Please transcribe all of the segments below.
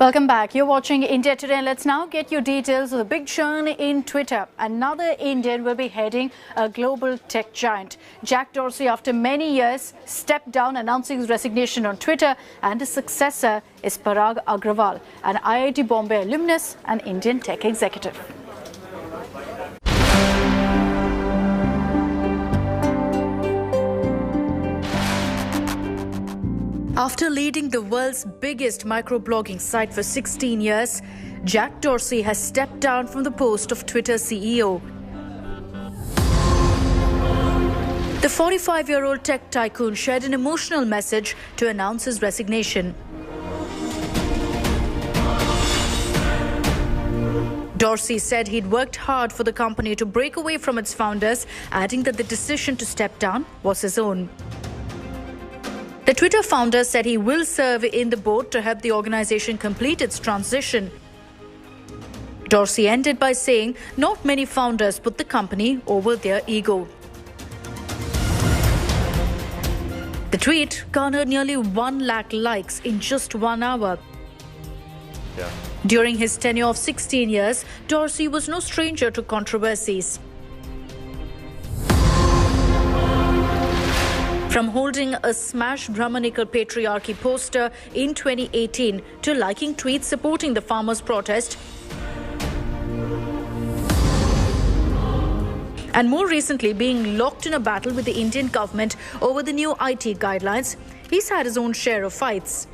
Welcome back. You're watching India Today. Let's now get you details of the big churn in Twitter. Another Indian will be heading a global tech giant. Jack Dorsey, after many years, stepped down, announcing his resignation on Twitter, and his successor is Parag Agrawal, an IIT Bombay alumnus and Indian tech executive. After leading the world's biggest microblogging site for 16 years, Jack Dorsey has stepped down from the post of Twitter CEO. The 45-year-old tech tycoon shared an emotional message to announce his resignation. Dorsey said he'd worked hard for the company to break away from its founders, adding that the decision to step down was his own. The Twitter founder said he will serve in the board to help the organization complete its transition. Dorsey ended by saying not many founders put the company over their ego. The tweet garnered nearly 1 lakh likes in just 1 hour. During his tenure of 16 years, Dorsey was no stranger to controversies. From holding a Smash Brahmanical Patriarchy poster in 2018 to liking tweets supporting the farmers' protest, and more recently being locked in a battle with the Indian government over the new IT guidelines, he's had his own share of fights.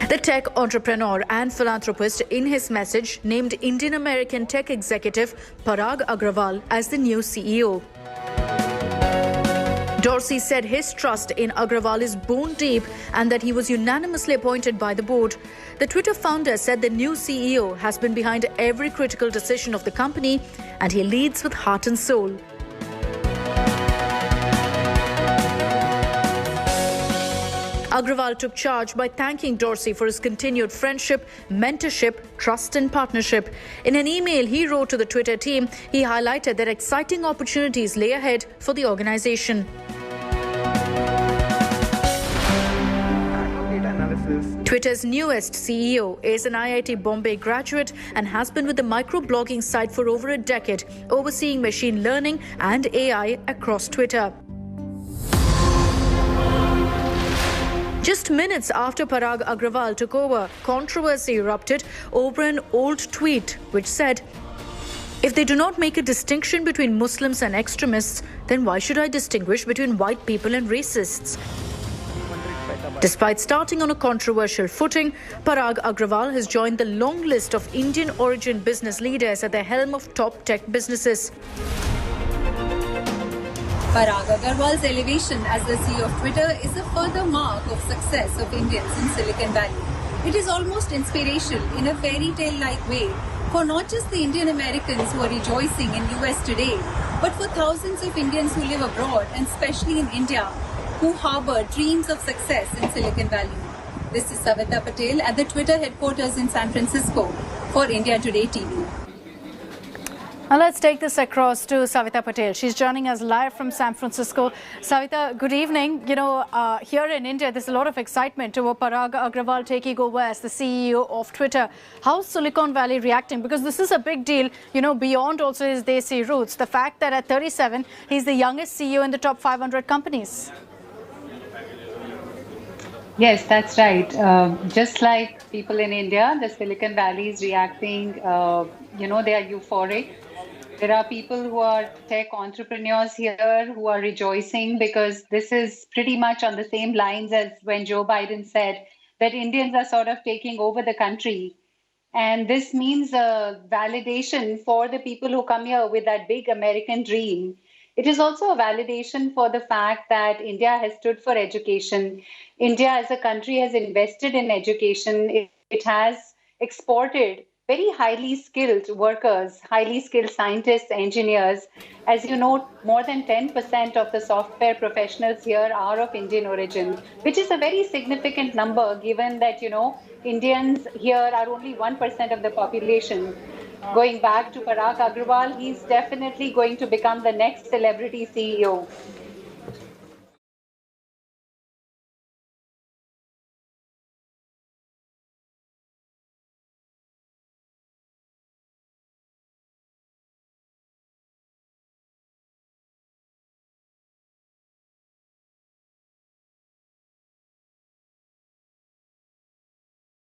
The tech entrepreneur and philanthropist in his message named Indian-American tech executive Parag Agrawal as the new CEO. Dorsey said his trust in Agrawal is bone deep and that he was unanimously appointed by the board. The Twitter founder said the new CEO has been behind every critical decision of the company and he leads with heart and soul. Agrawal took charge by thanking Dorsey for his continued friendship, mentorship, trust and partnership. In an email he wrote to the Twitter team, he highlighted that exciting opportunities lay ahead for the organization. Twitter's newest CEO is an IIT Bombay graduate and has been with the microblogging site for over a decade, overseeing machine learning and AI across Twitter. Just minutes after Parag Agrawal took over, controversy erupted over an old tweet which said, "If they do not make a distinction between Muslims and extremists, then why should I distinguish between white people and racists?" Despite starting on a controversial footing, Parag Agrawal has joined the long list of Indian origin business leaders at the helm of top tech businesses. Parag Agrawal's elevation as the CEO of Twitter is a further mark of success of Indians in Silicon Valley. It is almost inspirational in a fairy tale-like way for not just the Indian Americans who are rejoicing in US today, but for thousands of Indians who live abroad and especially in India, who harbor dreams of success in Silicon Valley. This is Savita Patel at the Twitter headquarters in San Francisco for India Today TV. Now let's take this across to Savita Patel. She's joining us live from San Francisco. Savita, good evening. Here in India, there's a lot of excitement over Parag Agrawal taking over as the CEO of Twitter. How's Silicon Valley reacting? Because this is a big deal, beyond also his Desi roots. The fact that at 37, he's the youngest CEO in the top 500 companies. Yes, that's right. Just like people in India, the Silicon Valley is reacting, they are euphoric. There are people who are tech entrepreneurs here who are rejoicing because this is pretty much on the same lines as when Joe Biden said that Indians are sort of taking over the country. And this means a validation for the people who come here with that big American dream. It is also a validation for the fact that India has stood for education. India as a country has invested in education. It has exported very highly skilled workers, highly skilled scientists, engineers. As you know, more than 10% of the software professionals here are of Indian origin, which is a very significant number given that, Indians here are only 1% of the population. Going back to Parag Agrawal, he's definitely going to become the next celebrity CEO.